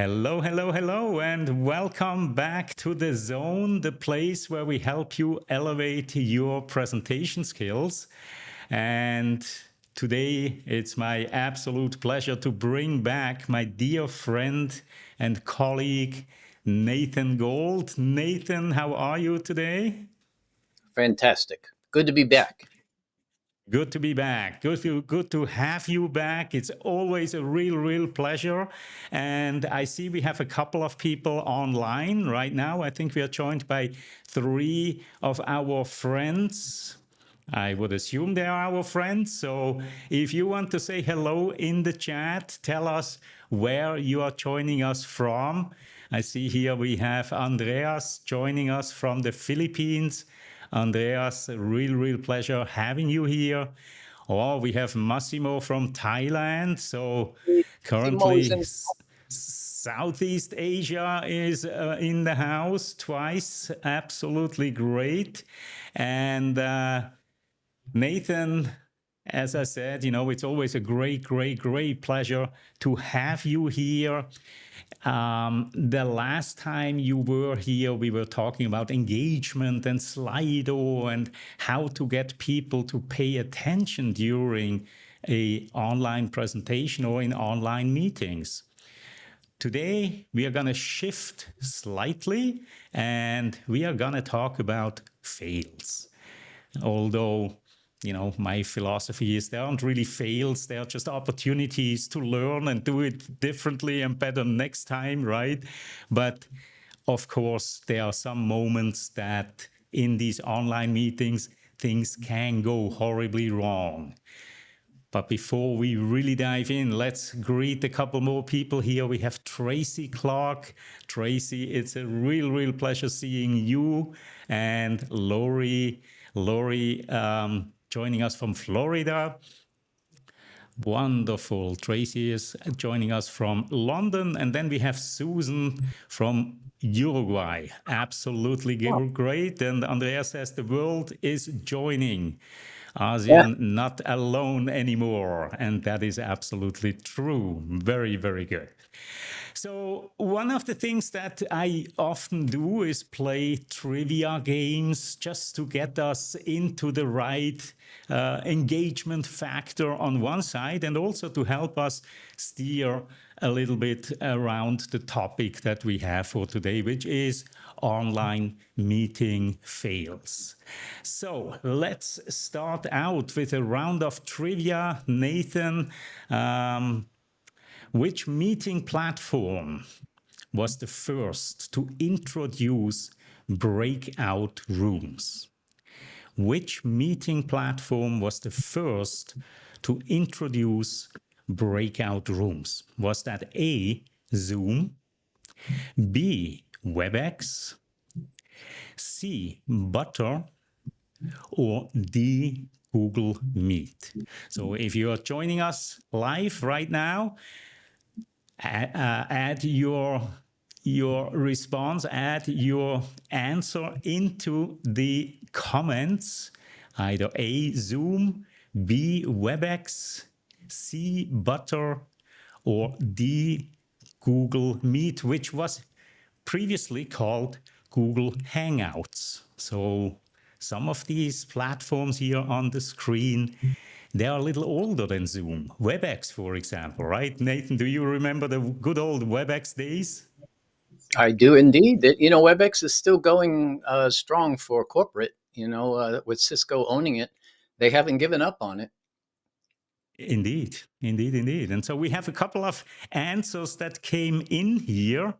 Hello, hello, hello, and welcome back to The Zone, the place where we help you elevate your presentation skills. And today it's my absolute pleasure to bring back my dear friend and colleague, Nathan Gold. Nathan, how are you today? Fantastic. Good to be back. Good to be back. Good to have you back. It's always a real pleasure. And I see we have a couple of people online right now. I think we are joined by 3 of our friends. I would assume they are our friends. So if you want to say hello in the chat, tell us where you are joining us from. I see here we have Andreas joining us from the Philippines. Andreas, a real pleasure having you here. Oh, we have Massimo from Thailand. So currently Southeast Asia is in the house twice. Absolutely great. And Nathan, as I said, it's always a great pleasure to have you here. The last time you were here, we were talking about engagement and Slido and how to get people to pay attention during an online presentation or in online meetings. Today, we are going to shift slightly and we are going to talk about fails. Although, my philosophy is there aren't really fails, there are just opportunities to learn and do it differently and better next time, right? But of course, there are some moments that in these online meetings, things can go horribly wrong. But before we really dive in, let's greet a couple more people here. We have Tracy Clark. Tracy, it's a real pleasure seeing you. And Lori, joining us from Florida. Wonderful. Tracy is joining us from London. And then we have Susan from Uruguay. Absolutely great. And Andrea says the world is joining. ASEAN not alone anymore. And that is absolutely true. Very good. So one of the things that I often do is play trivia games just to get us into the right engagement factor on one side and also to help us steer a little bit around the topic that we have for today, which is online meeting fails. So let's start out with a round of trivia. Nathan, which meeting platform was the first to introduce breakout rooms? Which meeting platform was the first to introduce breakout rooms? Was that A, Zoom, B, WebEx, C, Butter, or D, Google Meet? So if you are joining us live right now, add your response, add your answer into the comments. Either A, Zoom, B, WebEx, C, Butter, or D, Google Meet, which was previously called Google Hangouts. So some of these platforms here on the screen, they are a little older than Zoom. WebEx, for example, right? Nathan, do you remember the good old WebEx days? I do indeed. WebEx is still going strong for corporate, with Cisco owning it. They haven't given up on it. Indeed. And so we have a couple of answers that came in here.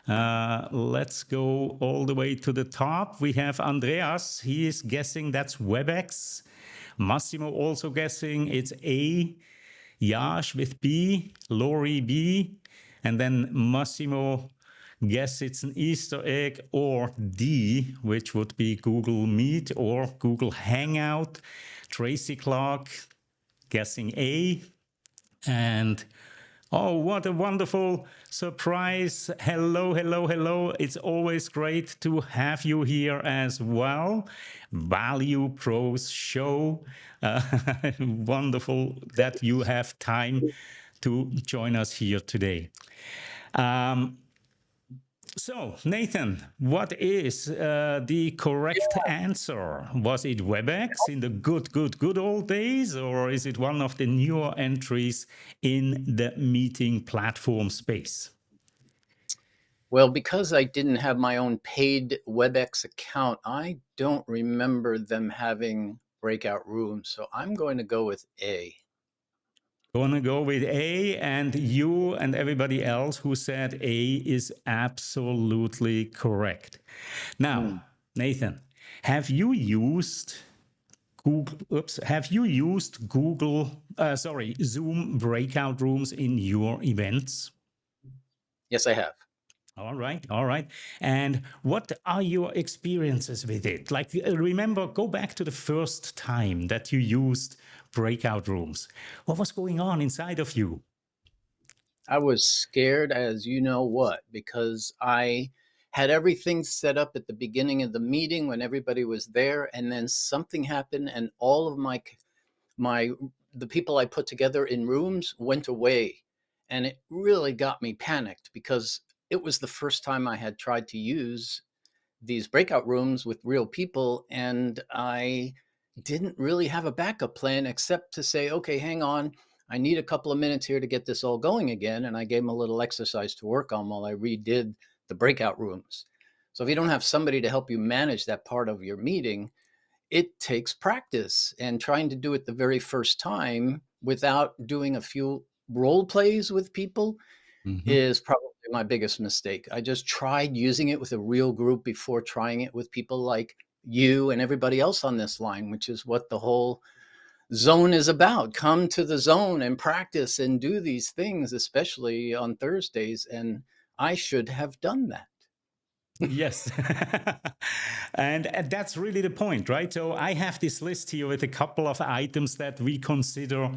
Let's go all the way to the top. We have Andreas. He is guessing that's WebEx. Massimo also guessing it's A. Yash with B. Lori B. And then Massimo guess it's an Easter egg, or D, which would be Google Meet or Google Hangout. Tracy Clark guessing A. And oh, what a wonderful surprise. Hello. It's always great to have you here as well. Value Pros Show. Wonderful that you have time to join us here today. Um, so, Nathan, what is the correct answer? Was it WebEx in the good old days, or is it one of the newer entries in the meeting platform space? Well, because I didn't have my own paid WebEx account, I don't remember them having breakout rooms. So I'm going to go with A. Gonna go with A, and you and everybody else who said A is absolutely correct. Now, Hmm. Nathan, have you used Google? Oops, have you used Zoom breakout rooms in your events? Yes, I have. All right, all right. And what are your experiences with it? Like, remember, go back to the first time that you used breakout rooms. What was going on inside of you? I was scared as you know what, because I had everything set up at the beginning of the meeting when everybody was there, and then something happened, and all of my the people I put together in rooms went away, and it really got me panicked because it was the first time I had tried to use these breakout rooms with real people, and I didn't really have a backup plan except to say, okay, hang on, I need a couple of minutes here to get this all going again. And I gave them a little exercise to work on while I redid the breakout rooms. So if you don't have somebody to help you manage that part of your meeting, it takes practice, and trying to do it the very first time without doing a few role plays with people Mhm. is probably my biggest mistake. I just tried using it with a real group before trying it with people like you and everybody else on this line, which is what the whole zone is about. Come to the zone and practice and do these things, especially on Thursdays. And I should have done that. Yes. And that's really the point, right? So I have this list here with a couple of items that we consider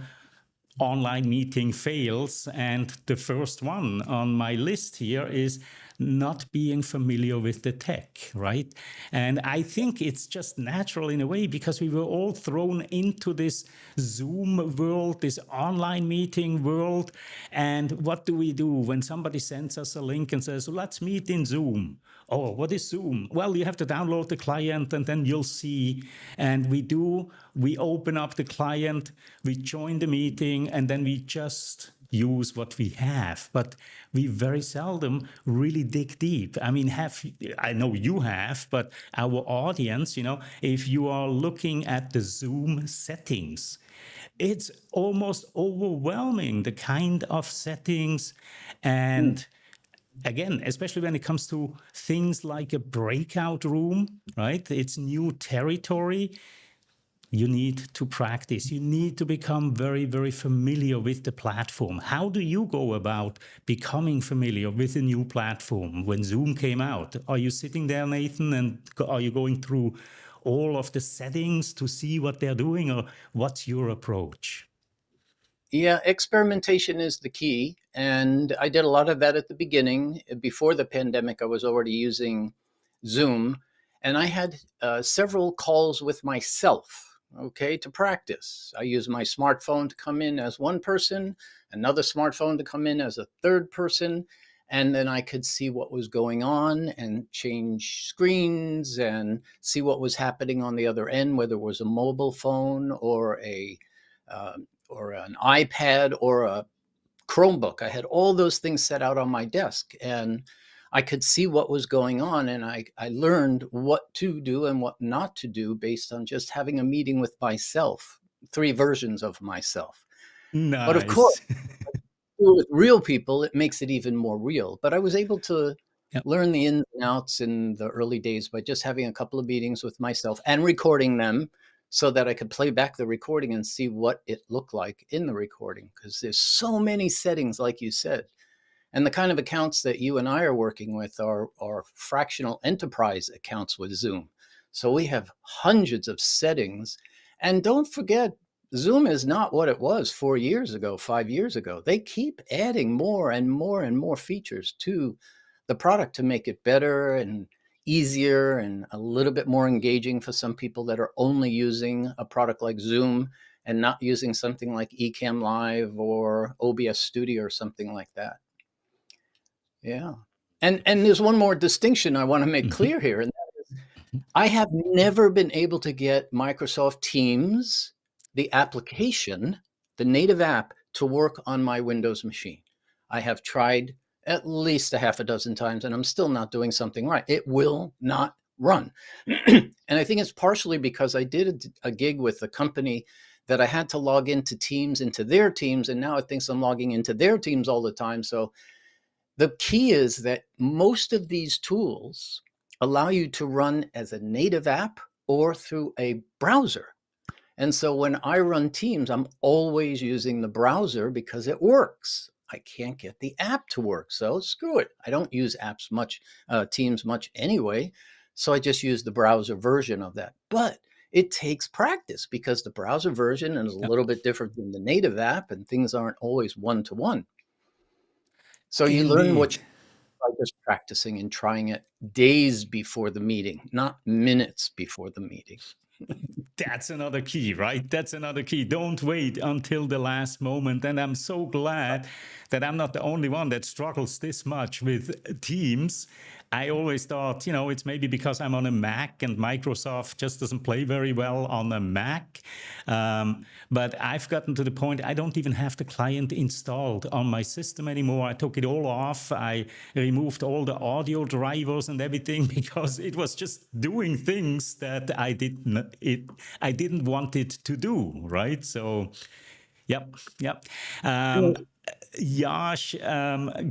online meeting fails. And the first one on my list here is not being familiar with the tech, right? And I think it's just natural in a way because we were all thrown into this Zoom world, this online meeting world. And what do we do when somebody sends us a link and says, let's meet in Zoom? Oh, what is Zoom? Well, you have to download the client and then you'll see. And we open up the client, we join the meeting, and then we just use what we have. But we very seldom really dig deep. I mean, I know you have, but our audience, if you are looking at the Zoom settings, it's almost overwhelming the kind of settings. Hmm. And again, especially when it comes to things like a breakout room, right? It's new territory. You need to practice. You need to become very, very familiar with the platform. How do you go about becoming familiar with a new platform when Zoom came out? Are you sitting there, Nathan, and are you going through all of the settings to see what they're doing, or what's your approach? Yeah, experimentation is the key. And I did a lot of that at the beginning. Before the pandemic, I was already using Zoom, and I had several calls with myself, okay, to practice. I used my smartphone to come in as one person, another smartphone to come in as a third person, and then I could see what was going on and change screens and see what was happening on the other end, whether it was a mobile phone uh, or an iPad or a Chromebook. I had all those things set out on my desk, and I could see what was going on, and I learned what to do and what not to do based on just having a meeting with myself, three versions of myself. But of course, Nice. with real people, it makes it even more real. But I was able to Yep. learn the ins and outs in the early days by just having a couple of meetings with myself and recording them so that I could play back the recording and see what it looked like in the recording. Because there's so many settings, like you said. And the kind of accounts that you and I are working with are fractional enterprise accounts with Zoom. So we have hundreds of settings. And don't forget, Zoom is not what it was 4 years ago, 5 years ago. They keep adding more and more and more features to the product to make it better and easier and a little bit more engaging for some people that are only using a product like Zoom and not using something like Ecamm Live or OBS Studio or something like that. Yeah. And there's one more distinction I want to make Mhm. clear here, and that is I have never been able to get Microsoft Teams, the application, the native app, to work on my Windows machine. I have tried at least a half a dozen times, and I'm still not doing something right. It will not run. And I think it's partially because I did a gig with a company that I had to log into Teams, into their Teams, and now it thinks I'm logging into their Teams all the time. So the key is that most of these tools allow you to run as a native app or through a browser. And so when I run Teams, I'm always using the browser because it works. I can't get the app to work, so screw it. I don't use apps much, Teams much anyway. So I just use the browser version of that. But it takes practice because the browser version is a Yeah. little bit different than the native app, and things aren't always one to one. So you learn what Indeed. you by just practicing and trying it days before the meeting, not minutes before the meeting. That's another key, right? That's another key. Don't wait until the last moment. And I'm so glad that I'm not the only one that struggles this much with Teams. I always thought, it's maybe because I'm on a Mac and Microsoft just doesn't play very well on a Mac. But I've gotten to the point I don't even have the client installed on my system anymore. I took it all off. I removed all the audio drivers and everything because it was just doing things that I didn't want it to do, right? So, yep, yep. Um, Yash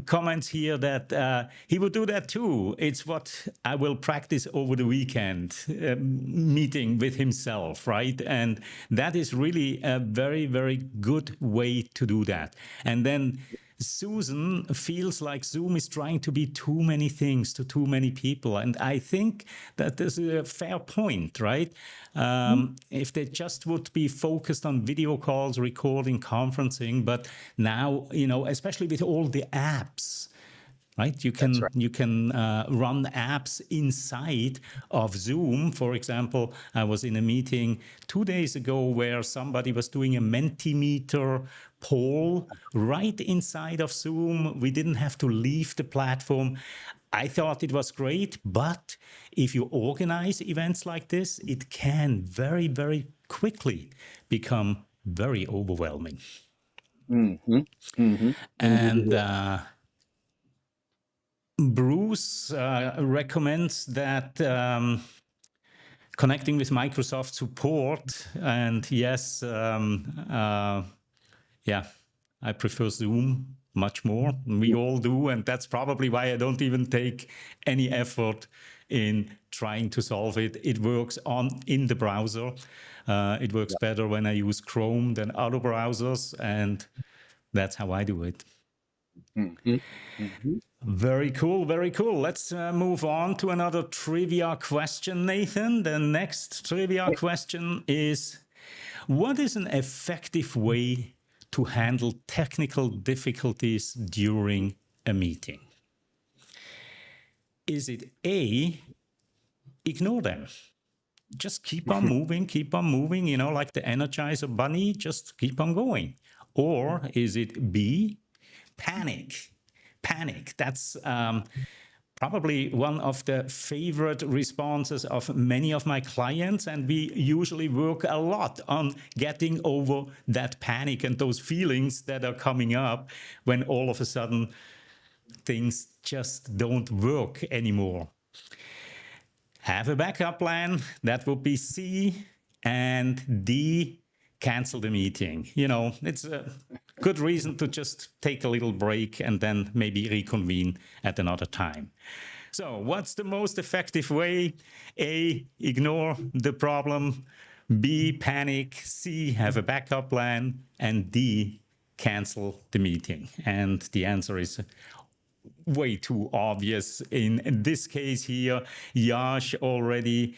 comments here that he would do that too. It's what I will practice over the weekend, meeting with himself, right? And that is really a very, very good way to do that. And then Susan feels like Zoom is trying to be too many things to too many people. And I think that this is a fair point, right? If they just would be focused on video calls, recording, conferencing, but now, especially with all the apps, right? You That's can right. you can run apps inside of Zoom. For example, I was in a meeting 2 days ago where somebody was doing a Mentimeter poll right inside of Zoom. We didn't have to leave the platform. I thought it was great, but if you organize events like this, it can very, very quickly become very overwhelming. Mm-hmm. Mm-hmm. And Bruce recommends that connecting with Microsoft support, and yes, yeah, I prefer Zoom much more. We all do, and that's probably why I don't even take any effort in trying to solve it. It works in the browser. It works better when I use Chrome than other browsers, and that's how I do it. Mm-hmm. Mm-hmm. Very cool, very cool. Let's move on to another trivia question, Nathan. The next trivia question is, what is an effective way to handle technical difficulties during a meeting? Is it A, ignore them? Just keep on moving, like the Energizer Bunny, just keep on going. Or is it B, panic? Panic. That's probably one of the favorite responses of many of my clients. And we usually work a lot on getting over that panic and those feelings that are coming up when all of a sudden things just don't work anymore. Have a backup plan. That would be C. And D, cancel the meeting. It's a good reason to just take a little break and then maybe reconvene at another time. So, what's the most effective way? A, ignore the problem. B, panic. C, have a backup plan. And D, cancel the meeting. And the answer is way too obvious. In this case here, Yash already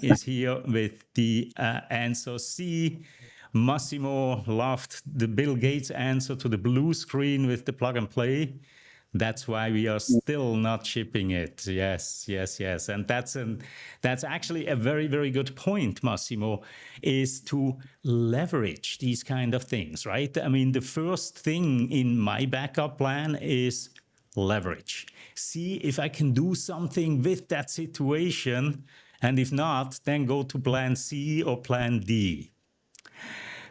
is here with the answer C. Massimo loved the Bill Gates answer to the blue screen with the plug and play. That's why we are still not shipping it. Yes, yes, yes. And that's actually a very, very good point, Massimo, is to leverage these kind of things, right? I mean, the first thing in my backup plan is leverage. See if I can do something with that situation. And if not, then go to plan C or plan D.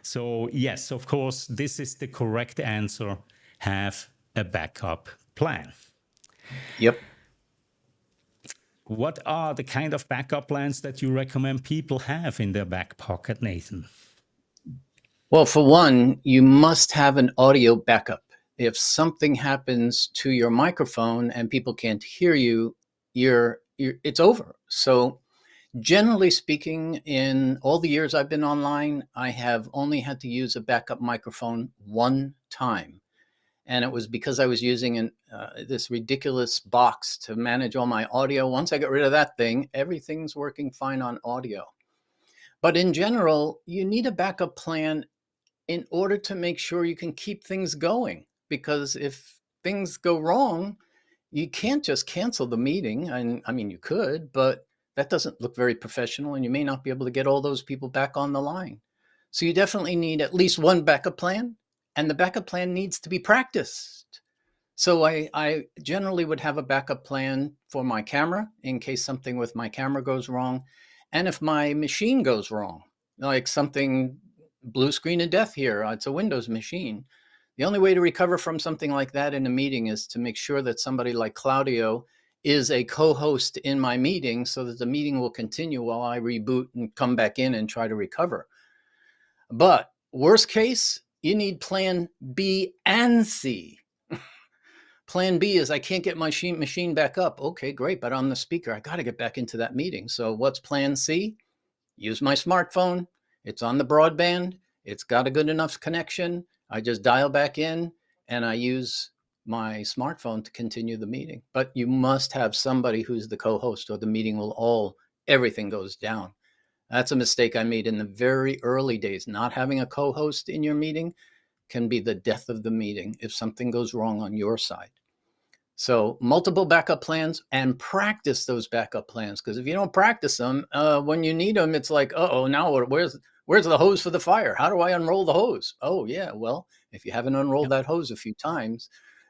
So yes, of course, this is the correct answer. Have a backup plan. Yep. What are the kind of backup plans that you recommend people have in their back pocket, Nathan? Well, for one, you must have an audio backup. If something happens to your microphone and people can't hear you, it's over. So generally speaking, in all the years I've been online, I have only had to use a backup microphone one time. And it was because I was using this ridiculous box to manage all my audio. Once I got rid of that thing, everything's working fine on audio. But in general, you need a backup plan in order to make sure you can keep things going. Because if things go wrong, you can't just cancel the meeting. And I mean, you could, but that doesn't look very professional, and you may not be able to get all those people back on the line. So you definitely need at least one backup plan, and the backup plan needs to be practiced. So I generally would have a backup plan for my camera in case something with my camera goes wrong. And if my machine goes wrong, like something blue screen of death here, it's a Windows machine. The only way to recover from something like that in a meeting is to make sure that somebody like Claudio is a co-host in my meeting so that the meeting will continue while I reboot and come back in and try to recover. But worst case, you need plan B and C. Plan B is I can't get my machine back up. Okay, great. But on the speaker, I got to get back into that meeting. So what's plan C? Use my smartphone. It's on the broadband. It's got a good enough connection. I just dial back in and I use my smartphone to continue the meeting. But you must have somebody who's the co-host, or the meeting will everything goes down. That's a mistake I made in the very early days. Not having a co-host in your meeting can be the death of the meeting if something goes wrong on your side. So multiple backup plans, and practice those backup plans. Because if you don't practice them, when you need them, it's like, uh-oh, now where's the hose for the fire? How do I unroll the hose? Oh, yeah, well, if you haven't unrolled that hose a few times,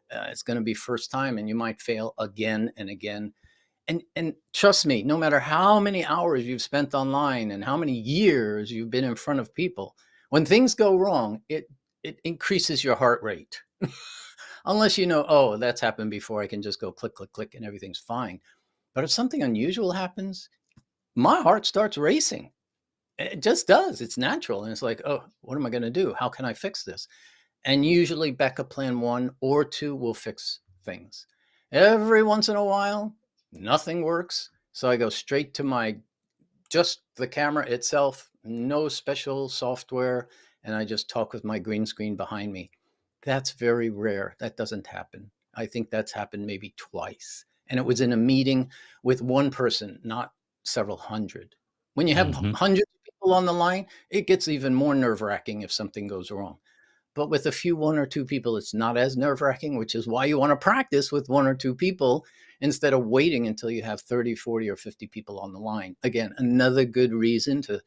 it's going to be first time, and you might fail again and again. And trust me, no matter how many hours you've spent online and how many years you've been in front of people, when things go wrong, it increases your heart rate. Unless you know, oh, that's happened before, I can just go click, click, click, and everything's fine. But if something unusual happens, my heart starts racing. It just does. It's natural. And it's like, oh, what am I going to do? How can I fix this? And usually backup plan 1 or 2 will fix things. Every once in a while, nothing works. So I go straight to just the camera itself, no special software, and I just talk with my green screen behind me. That's very rare. That doesn't happen. I think that's happened maybe twice. And it was in a meeting with one person, not several hundred. When you have hundreds of people on the line, it gets even more nerve-wracking if something goes wrong. But with a few 1 or 2 people, it's not as nerve-wracking, which is why you want to practice with 1 or 2 people instead of waiting until you have 30, 40, or 50 people on the line. Again, another good reason to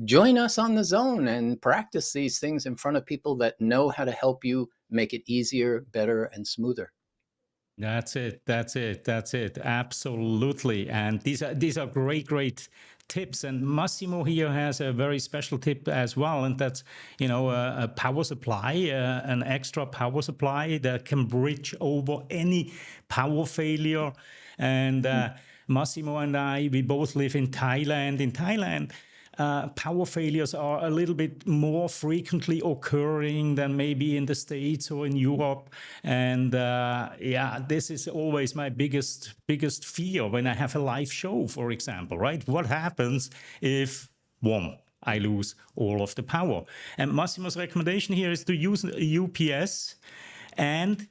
join us on the zone and practice these things in front of people that know how to help you make it easier, better, and smoother. That's it. That's it. That's it. Absolutely. And these are great tips. And Massimo here has a very special tip as well, and that's a power supply, an extra power supply that can bridge over any power failure. And Massimo and we both live in Thailand. In Thailand, power failures are a little bit more frequently occurring than maybe in the States or in Europe. And this is always my biggest fear when I have a live show, for example, right? What happens if, I lose all of the power? And Massimo's recommendation here is to use a UPS and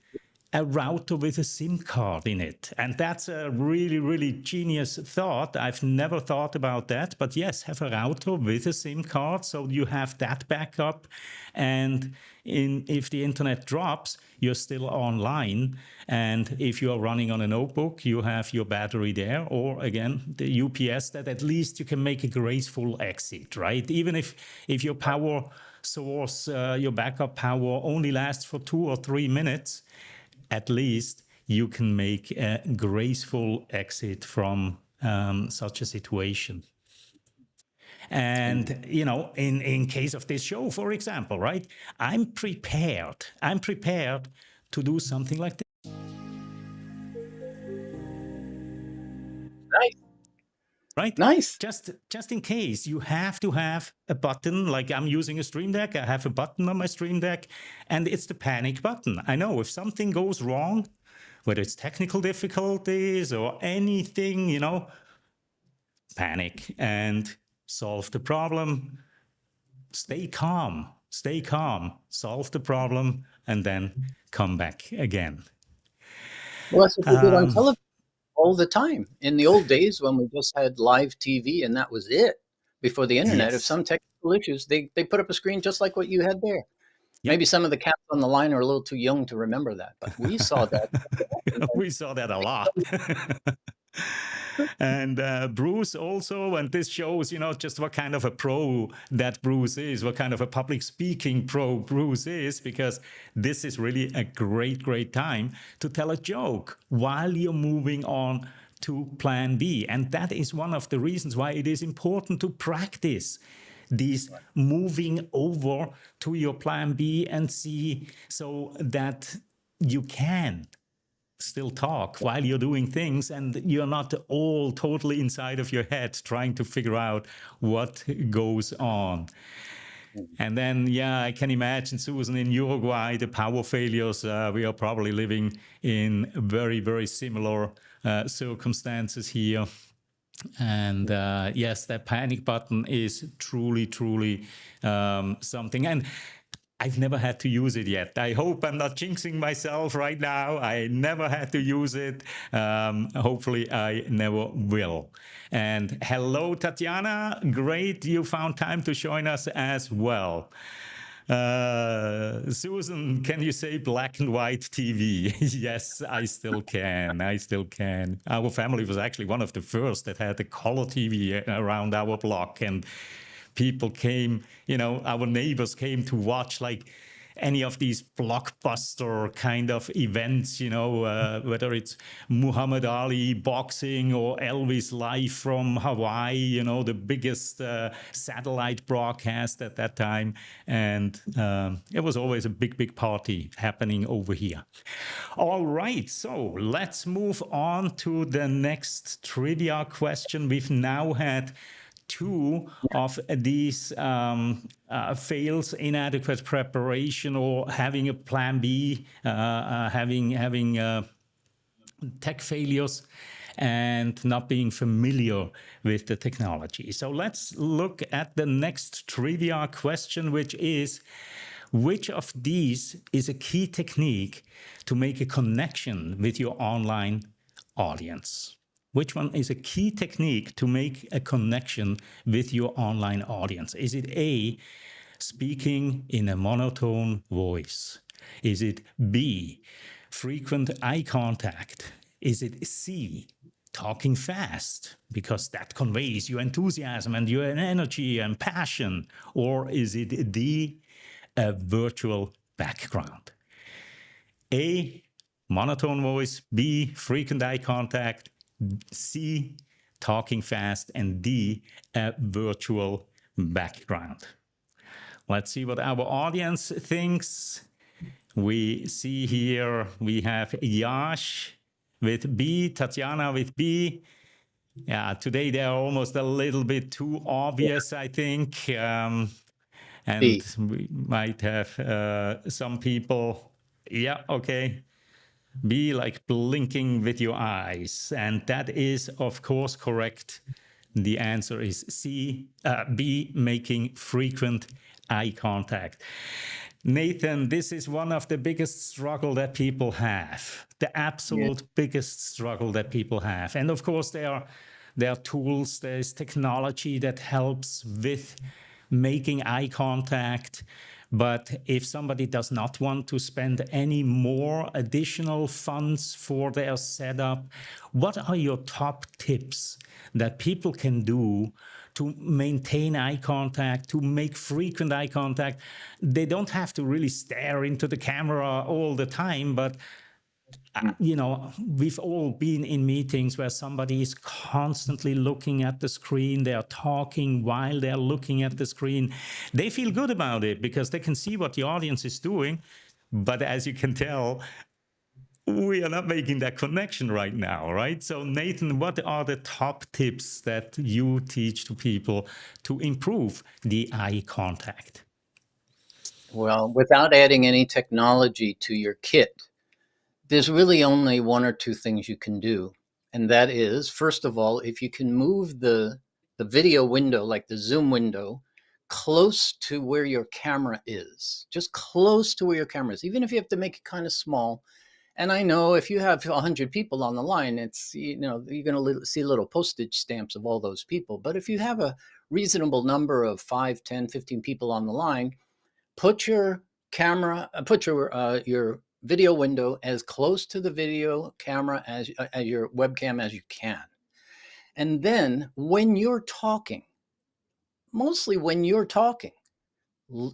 a router with a SIM card in it. And that's a really genius thought. I've never thought about that. But yes, have a router with a SIM card so you have that backup. And if the internet drops, you're still online. And if you're running on a notebook, you have your battery there. Or again, the UPS, that at least you can make a graceful exit, right? Even if your power source, your backup power only lasts for 2 or 3 minutes, at least you can make a graceful exit from such a situation. And, you know, in case of this show, for example, right, I'm prepared to do something like this. Nice. Right? Nice. Just in case, you have to have a button. Like I'm using a Stream Deck, I have a button on my Stream Deck, and it's the panic button. I know if something goes wrong, whether it's technical difficulties or anything, you know, panic and solve the problem. Stay calm, solve the problem, and then come back again. Well, that's what they did on television all the time. In the old days when we just had live TV and that was it, before the internet, if Yes. some technical issues, they put up a screen just like what you had there. Yep. Maybe some of the cats on the line are a little too young to remember that, but we saw that. We saw that a lot. And Bruce also, and this shows, you know, just what kind of a pro that Bruce is, what kind of a public speaking pro Bruce is, because this is really a great time to tell a joke while you're moving on to plan B. And that is one of the reasons why it is important to practice these moving over to your plan B and C, so that you can still talk while you're doing things and you're not all totally inside of your head trying to figure out what goes on. And then, yeah, I can imagine, Susan, in Uruguay, the power failures, we are probably living in very similar circumstances here. And yes, that panic button is truly something. And I've never had to use it yet. I hope I'm not jinxing myself right now. I never had to use it. Hopefully I never will. And hello, Tatiana. Great you found time to join us as well. Susan, can you say black and white TV? Yes, I still can. Our family was actually one of the first that had a color TV around our block, and people came, you know, our neighbors came to watch like any of these blockbuster kind of events, you know, whether it's Muhammad Ali boxing or Elvis live from Hawaii, you know, the biggest satellite broadcast at that time. And it was always a big party happening over here. All right, so let's move on to the next trivia question. We've now had two of these fails, inadequate preparation or having a plan B, having tech failures and not being familiar with the technology. So let's look at the next trivia question, which is, which of these is a key technique to make a connection with your online audience? Which one is a key technique to make a connection with your online audience? Is it A, speaking in a monotone voice? Is it B, frequent eye contact? Is it C, talking fast, because that conveys your enthusiasm and your energy and passion? Or is it D, a virtual background? A, monotone voice, B, frequent eye contact, C, talking fast, and D, a virtual background. Let's see what our audience thinks. We see here we have Yash with B, Tatiana with B. Yeah, today they are almost a little bit too obvious, I think. And B. we might have some people, yeah, okay. Be like blinking with your eyes. And that is, of course, correct. The answer is C, B, making frequent eye contact. Nathan, this is one of the biggest struggle that people have, the absolute biggest struggle that people have. And of course, there are tools, there's technology that helps with making eye contact. But if somebody does not want to spend any more additional funds for their setup, what are your top tips that people can do to maintain eye contact, to make frequent eye contact? They don't have to really stare into the camera all the time, but you know, we've all been in meetings where somebody is constantly looking at the screen. They are talking while they're looking at the screen. They feel good about it because they can see what the audience is doing. But as you can tell, we are not making that connection right now, right? So, Nathan, what are the top tips that you teach to people to improve the eye contact? Well, without adding any technology to your kit, there's really only one or two things you can do. And that is, first of all, if you can move the video window, like the Zoom window, close to where your camera is, just close to where your camera is, even if you have to make it kind of small. And I know if you have 100 people on the line, it's, you know, you're going to see little postage stamps of all those people. But if you have a reasonable number of 5, 10, 15 people on the line, put your your video window as close to the video camera as your webcam as you can. And then when you're talking, mostly when you're talking,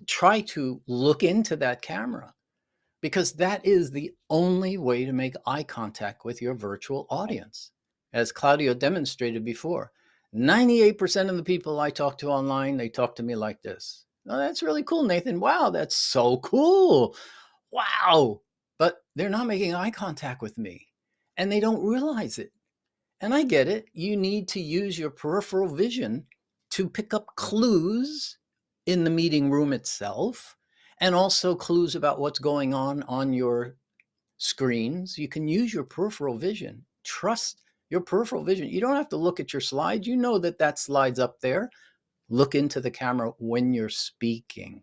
try to look into that camera, because that is the only way to make eye contact with your virtual audience. As Claudio demonstrated before, 98% of the people I talk to online, they talk to me like this. Oh, that's really cool, Nathan. Wow, that's so cool. Wow. But they're not making eye contact with me and they don't realize it. And I get it. You need to use your peripheral vision to pick up clues in the meeting room itself, and also clues about what's going on your screens. You can use your peripheral vision. Trust your peripheral vision. You don't have to look at your slide. You know that that slide's up there. Look into the camera when you're speaking,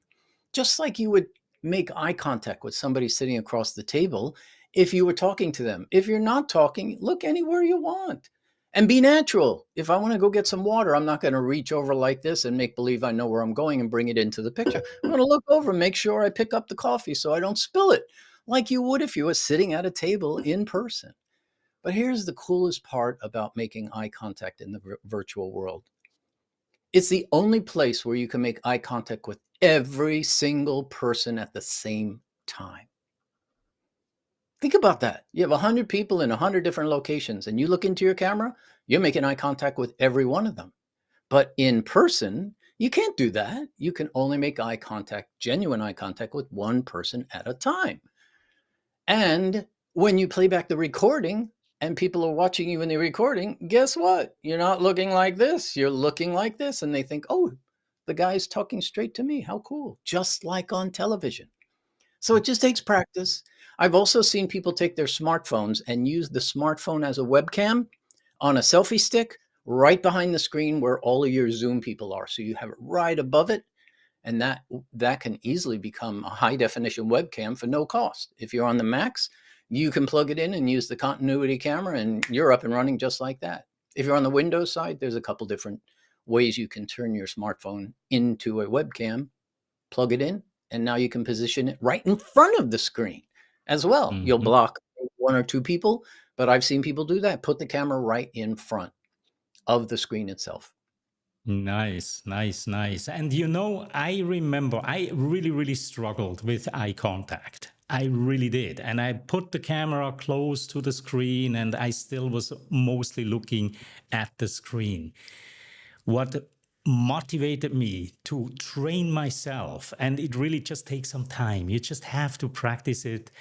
just like you would make eye contact with somebody sitting across the table if you were talking to them. If you're not talking, look anywhere you want and be natural. If I want to go get some water, I'm not going to reach over like this and make believe I know where I'm going and bring it into the picture. I'm going to look over and make sure I pick up the coffee so I don't spill it, like you would if you were sitting at a table in person. But here's the coolest part about making eye contact in the virtual world. It's the only place where you can make eye contact with every single person at the same time. Think about that. You have 100 people in 100 different locations and you look into your camera, you're making eye contact with every one of them. But in person, you can't do that. You can only make eye contact, genuine eye contact, with one person at a time. And when you play back the recording and people are watching you in the recording, guess what? You're not looking like this. You're looking like this. And they think, oh, the guy's talking straight to me. How cool. Just like on television. So it just takes practice. I've also seen people take their smartphones and use the smartphone as a webcam on a selfie stick right behind the screen where all of your Zoom people are. So you have it right above it. And that can easily become a high definition webcam for no cost. If you're on the Macs, you can plug it in and use the continuity camera and you're up and running just like that. If you're on the Windows side, there's a couple different ways you can turn your smartphone into a webcam, plug it in, and now you can position it right in front of the screen as well. You'll block one or two people, but I've seen people do that. Put the camera right in front of the screen itself. Nice, nice, nice. And you know, I remember I really, really struggled with eye contact. I really did. And I put the camera close to the screen and I still was mostly looking at the screen. What motivated me to train myself, and it really just takes some time, you just have to practice it,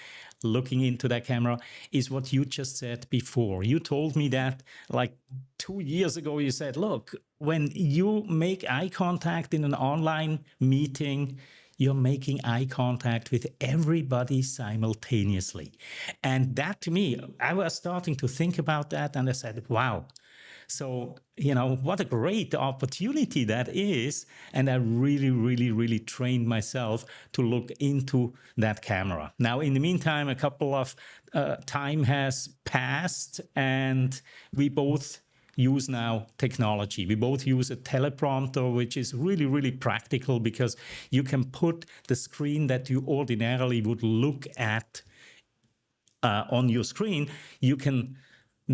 looking into that camera, is what you just said before. You told me that like 2 years ago. You said, look, when you make eye contact in an online meeting, you're making eye contact with everybody simultaneously. And that, to me, I was starting to think about that and I said, wow. So, you know, what a great opportunity that is. And I really, really, really trained myself to look into that camera. Now, in the meantime, a couple of time has passed and we both use now technology. We both use a teleprompter, which is really, really practical because you can put the screen that you ordinarily would look at on your screen. You can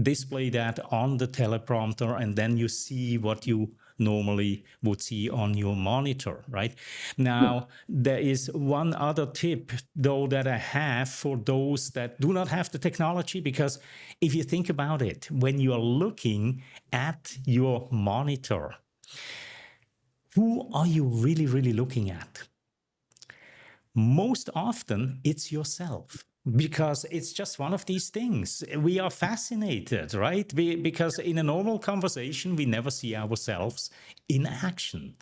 display that on the teleprompter and then you see what you normally would see on your monitor, right? Now, there is one other tip, though, that I have for those that do not have the technology, because if you think about it, when you are looking at your monitor, who are you really, really looking at? Most often it's yourself, because it's just one of these things. We are fascinated, right? Because in a normal conversation, we never see ourselves in action.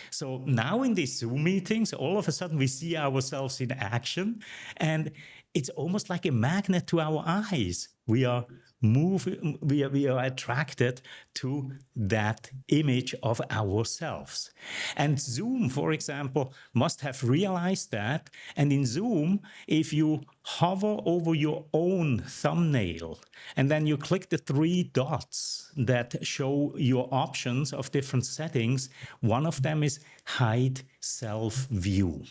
So now in these Zoom meetings, all of a sudden we see ourselves in action, and it's almost like a magnet to our eyes. We are attracted to that image of ourselves. And Zoom, for example, must have realized that. And in Zoom, if you hover over your own thumbnail and then you click the three dots that show your options of different settings, one of them is hide self view.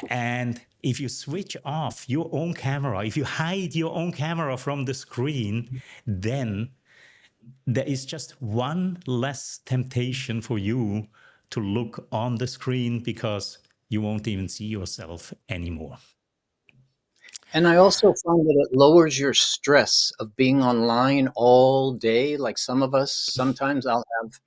And if you switch off your own camera, if you hide your own camera from the screen, then there is just one less temptation for you to look on the screen, because you won't even see yourself anymore. And I also find that it lowers your stress of being online all day. Like some of us, sometimes I'll have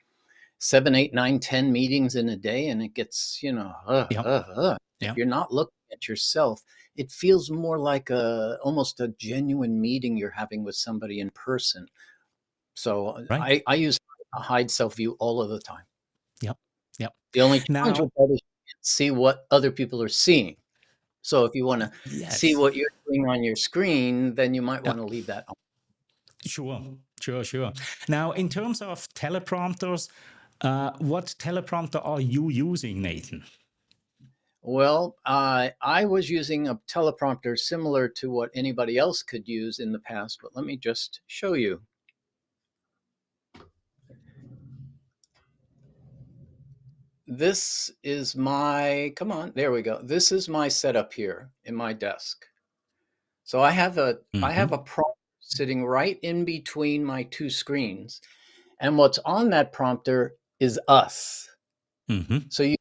7, 8, 9, 10 meetings in a day, and it gets, Yep. If Yep. you're not looking at yourself, it feels more like almost a genuine meeting you're having with somebody in person. So Right. I use a hide self view all of the time. Yep. Yep. The only challenge Now, with that is you can't see what other people are seeing. So if you want to see yes. what you're doing on your screen, then you might want to Yep. leave that on. Sure. Now, in terms of teleprompters, what teleprompter are you using, Nathan? Well, I was using a teleprompter similar to what anybody else could use in the past, but let me just show you. This is come on, there we go. This is my setup here in my desk. So I have a Mm-hmm. prompter sitting right in between my two screens. And what's on that prompter is us. Mm-hmm. So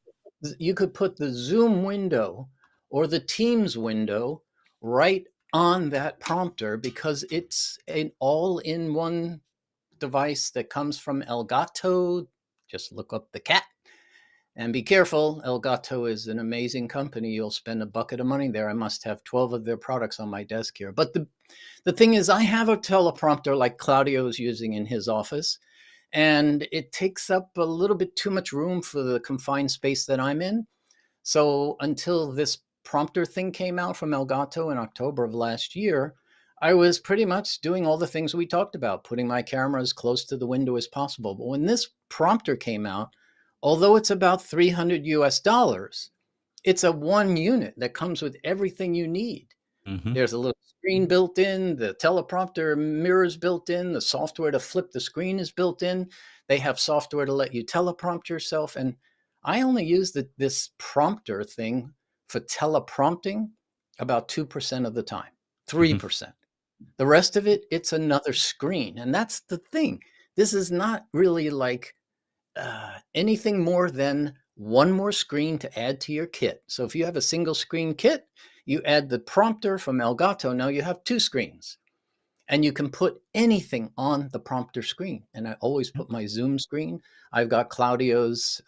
you could put the Zoom window or the Teams window right on that prompter, because it's an all-in-one device that comes from Elgato. Just look up the cat and be careful. Elgato is an amazing company. You'll spend a bucket of money there. I must have 12 of their products on my desk here. But the thing is, I have a teleprompter like Claudio is using in his office, and it takes up a little bit too much room for the confined space that I'm in. So until this prompter thing came out from Elgato in October of last year, I was pretty much doing all the things we talked about, putting my camera as close to the window as possible. But when this prompter came out, although it's about 300 US dollars, it's a one unit that comes with everything you need. Mm-hmm. There's a little screen built in, the teleprompter mirrors built in, the software to flip the screen is built in. They have software to let you teleprompt yourself. And I only use this prompter thing for teleprompting about 2% of the time, Mm-hmm. 3%. The rest of it, it's another screen. And that's the thing. This is not really like anything more than one more screen to add to your kit. So if you have a single screen kit, you add the prompter from Elgato. Now you have two screens, and you can put anything on the prompter screen. And I always put my Zoom screen. I've got Claudio's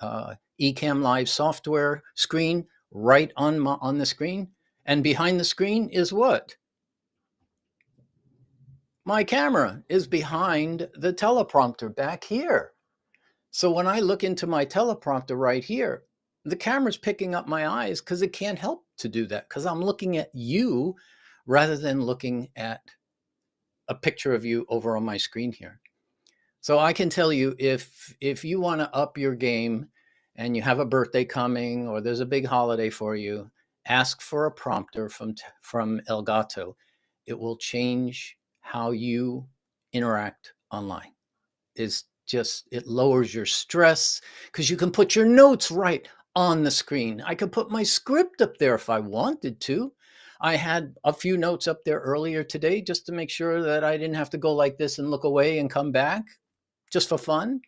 Ecamm Live software screen right on the screen. And behind the screen is what? My camera is behind the teleprompter back here. So when I look into my teleprompter right here, the camera's picking up my eyes because it can't help to do that, because I'm looking at you rather than looking at a picture of you over on my screen here. So I can tell you, if you want to up your game and you have a birthday coming or there's a big holiday for you, ask for a prompter from Elgato. It will change how you interact online. Is just, it lowers your stress because you can put your notes right on the screen. I could put my script up there if I wanted to. I had a few notes up there earlier today just to make sure that I didn't have to go like this and look away and come back just for fun.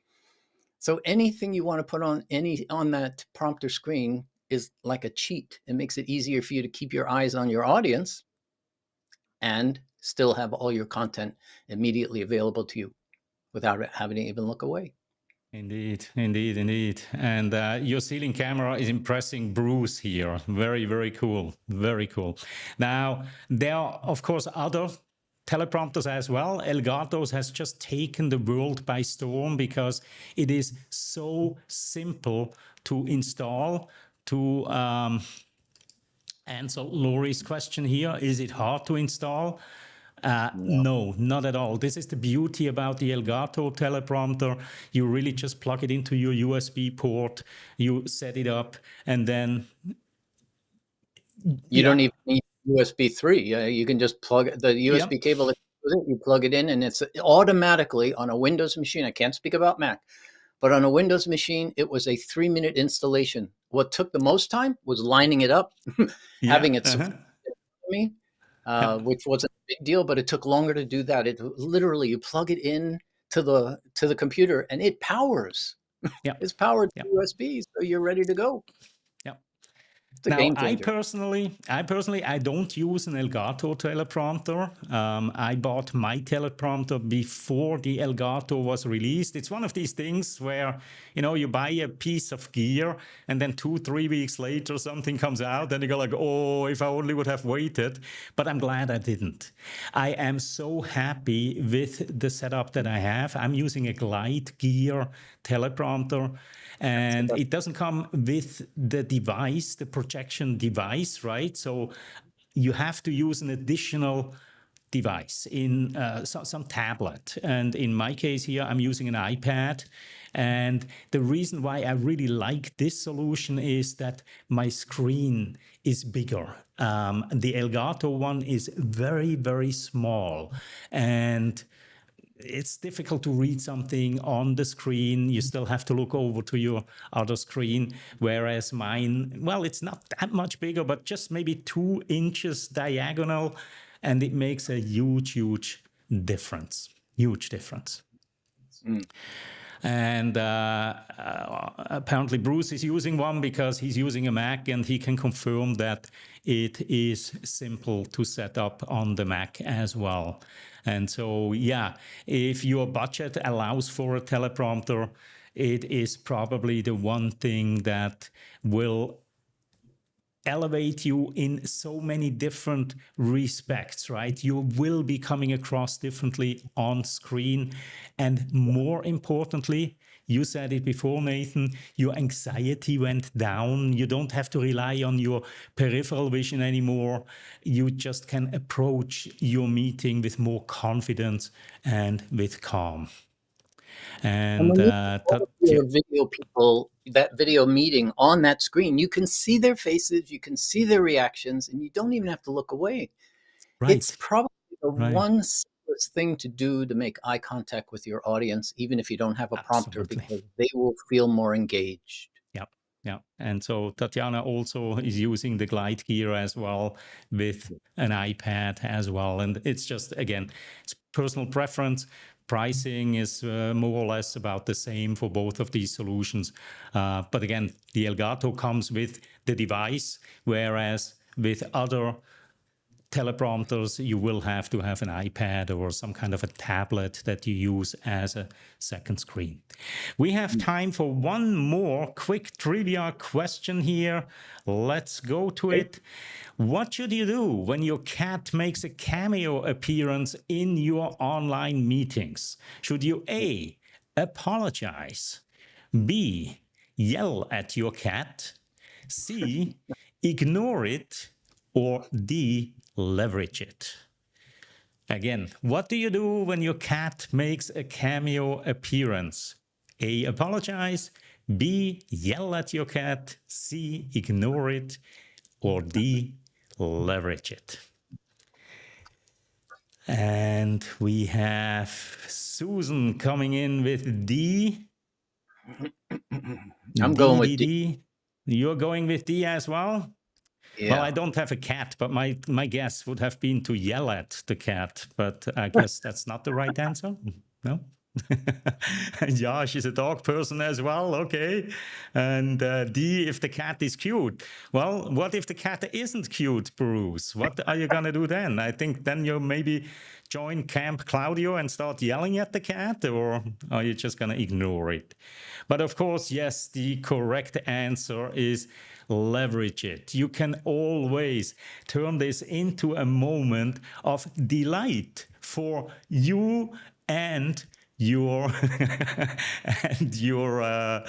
So anything you want to put on that prompter screen is like a cheat. It makes it easier for you to keep your eyes on your audience and still have all your content immediately available to you without having to even look away. Indeed, indeed, indeed. And your ceiling camera is impressing Bruce here. Very, very cool. Very cool. Now, there are, of course, other teleprompters as well. Elgato's has just taken the world by storm because it is so simple to install. To answer Lori's question here, is it hard to install? No, not at all. This is the beauty about the Elgato teleprompter. You really just plug it into your USB port, you set it up, and then you don't even need USB 3. You can just plug the USB cable that goes in, you plug it in, and it's automatically on a Windows machine. I can't speak about Mac, but on a Windows machine, it was a 3-minute installation. What took the most time was lining it up, having it support me, which wasn't a big deal, but it took longer to do that. It literally, you plug it in to the computer and it powers. It's powered to USB, so you're ready to go. Now, I personally, I don't use an Elgato teleprompter. I bought my teleprompter before the Elgato was released. It's one of these things where, you know, you buy a piece of gear and then 2-3 weeks later something comes out and you go like, oh, if I only would have waited. But I'm glad I didn't. I am so happy with the setup that I have. I'm using a Glide Gear teleprompter. And it doesn't come with the device, the projection device, right? So you have to use an additional device in some tablet. And in my case here, I'm using an iPad. And the reason why I really like this solution is that my screen is bigger. The Elgato one is very, very small. And it's difficult to read something on the screen. You still have to look over to your other screen, whereas mine, well, it's not that much bigger, but just maybe 2 inches diagonal, and it makes a huge, huge difference. Huge difference. And apparently Bruce is using one because he's using a Mac, and he can confirm that it is simple to set up on the Mac as well. And so, yeah, if your budget allows for a teleprompter, it is probably the one thing that will elevate you in so many different respects, right? You will be coming across differently on screen. And more importantly, you said it before, Nathan, your anxiety went down. You don't have to rely on your peripheral vision anymore. You just can approach your meeting with more confidence and with calm. And your video people, that video meeting on that screen, you can see their faces, you can see their reactions, and you don't even have to look away. Right. It's probably the one simplest thing to do to make eye contact with your audience, even if you don't have a prompter, because they will feel more engaged. Yeah. And so Tatiana also is using the Glide Gear as well with an iPad as well. And it's just, again, it's personal preference. Pricing is more or less about the same for both of these solutions. But again, the Elgato comes with the device, whereas with other teleprompters, you will have to have an iPad or some kind of a tablet that you use as a second screen. We have time for one more quick trivia question here. Let's go to it. What should you do when your cat makes a cameo appearance in your online meetings? Should you A, apologize, B, yell at your cat, C, ignore it, or D, leverage it? Again, what do you do when your cat makes a cameo appearance? A, apologize, B, yell at your cat, C, ignore it, or D, leverage it. And we have Susan coming in with D. I'm going with D. You're going with D as well? Yeah. Well, I don't have a cat, but my guess would have been to yell at the cat. But I guess that's not the right answer. No? Yeah, she's a dog person as well. Okay. And D, if the cat is cute. Well, what if the cat isn't cute, Bruce? What are you going to do then? I think then you maybe join Camp Claudio and start yelling at the cat, or are you just going to ignore it? But of course, yes, the correct answer is leverage it. You can always turn this into a moment of delight for you and your and your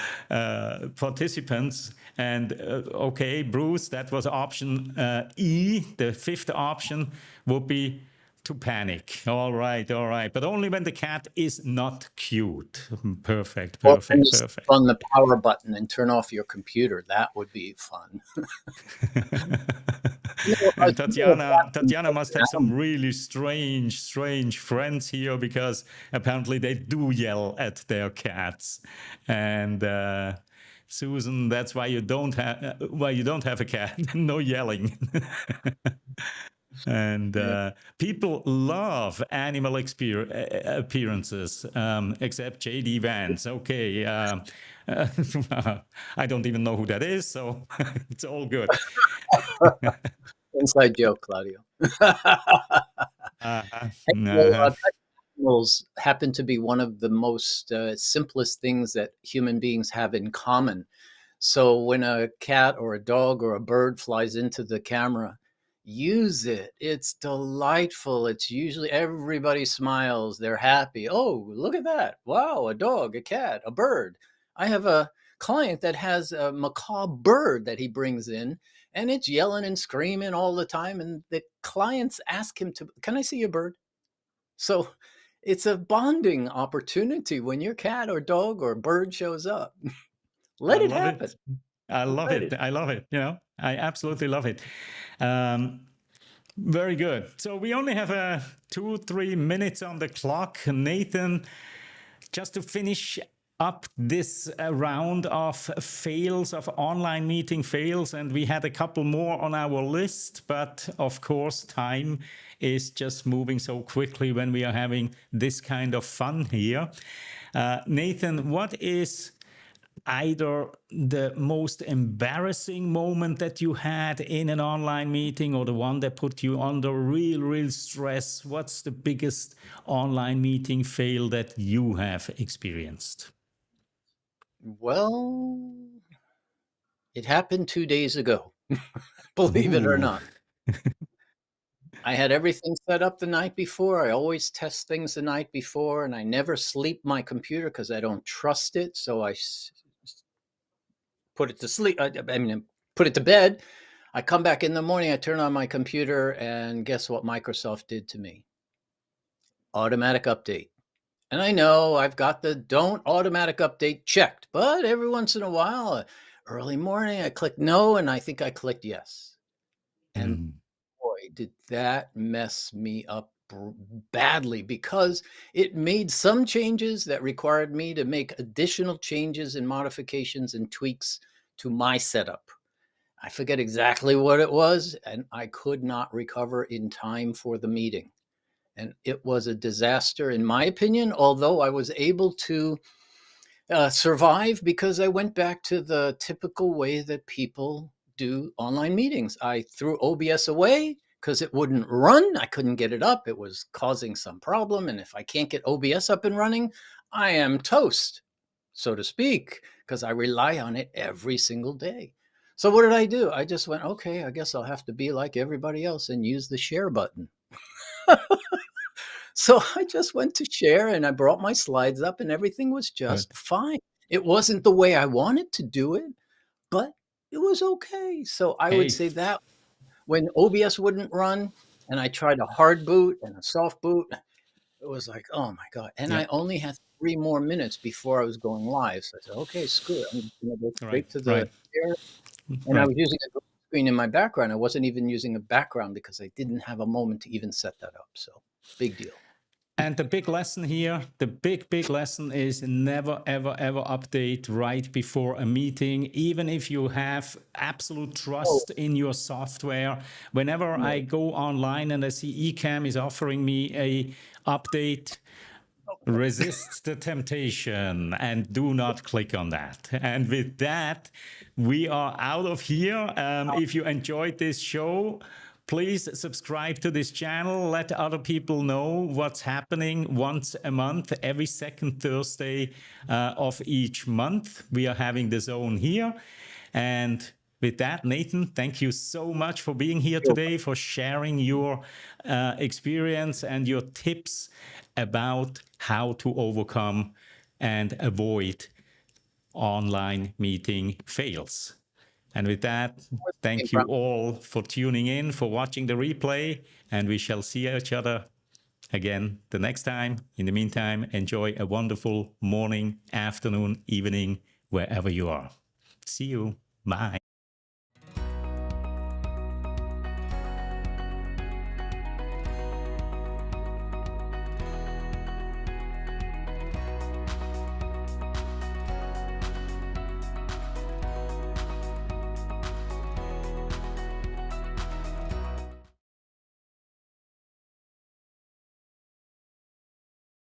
participants. And okay, Bruce, that was option E. The fifth option would be to panic. All right, but only when the cat is not cute. Perfect, Or when perfect, you perfect. on the power button and turn off your computer, that would be fun. And Tatiana must have some really strange friends here, because apparently they do yell at their cats. And Susan, that's why you don't have a cat. No yelling. And people love animal appearances, except JD Vance. Okay, I don't even know who that is, so it's all good. Inside joke, Claudio. Uh-huh. Well, Uh-huh. pet animals happen to be one of the most simplest things that human beings have in common. So when a cat or a dog or a bird flies into the camera, use it. It's delightful. It's usually everybody smiles. They're happy. Oh, look at that. Wow, a dog, a cat, a bird. I have a client that has a macaw bird that he brings in, and it's yelling and screaming all the time. And the clients ask him to, can I see your bird? So it's a bonding opportunity when your cat or dog or bird shows up. I Let it love happen. it. I love Let it. it. I love it. I absolutely love it. Very good. So we only have 2-3 minutes on the clock. Nathan, just to finish up this round of fails, of online meeting fails, and we had a couple more on our list, but of course time is just moving so quickly when we are having this kind of fun here. Nathan, what is either the most embarrassing moment that you had in an online meeting, or the one that put you under real stress? What's the biggest online meeting fail that you have experienced? Well, it happened 2 days ago, believe it or Ooh, not. I had everything set up the night before. I always test things the night before, and I never sleep my computer because I don't trust it. So put it to sleep. I mean, put it to bed. I come back in the morning, I turn on my computer, and guess what Microsoft did to me? Automatic update. And I know I've got the don't automatic update checked, but every once in a while, early morning, I click no, and I think I clicked yes. And mm, boy, did that mess me up badly, because it made some changes that required me to make additional changes and modifications and tweaks to my setup. I forget exactly what it was, and I could not recover in time for the meeting. And it was a disaster, in my opinion, although I was able to survive because I went back to the typical way that people do online meetings. I threw OBS away because it wouldn't run. I couldn't get it up. It was causing some problem. And if I can't get OBS up and running, I am toast, so to speak, because I rely on it every single day. So what did I do? I just went, okay, I guess I'll have to be like everybody else and use the share button. So I just went to share and I brought my slides up and everything was good. just fine. It wasn't the way I wanted to do it, but it was okay. So I would Hey, say that when OBS wouldn't run and I tried a hard boot and a soft boot, it was like, oh my God. And yeah, I only had 3 more minutes before I was going live. So I said, okay, screw it. I'm just going to go right, straight to the right, share. And I right. was using a green screen in my background. I wasn't even using a background because I didn't have a moment to even set that up. So big deal. And the big lesson here, the big lesson is never, ever update right before a meeting, even if you have absolute Oh, trust in your software. Whenever I no. go online and I see Ecamm is offering me a update, Resist the temptation and do not click on that. And with that, we are out of here. If you enjoyed this show, please subscribe to this channel. Let other people know what's happening once a month, every second Thursday of each month. We are having the zone here. And with that, Nathan, thank you so much for being here today, for sharing your experience and your tips about how to overcome and avoid online meeting fails. And with that, thank you all for tuning in, for watching the replay, and we shall see each other again the next time. In the meantime, enjoy a wonderful morning, afternoon, evening, wherever you are. See you. Bye.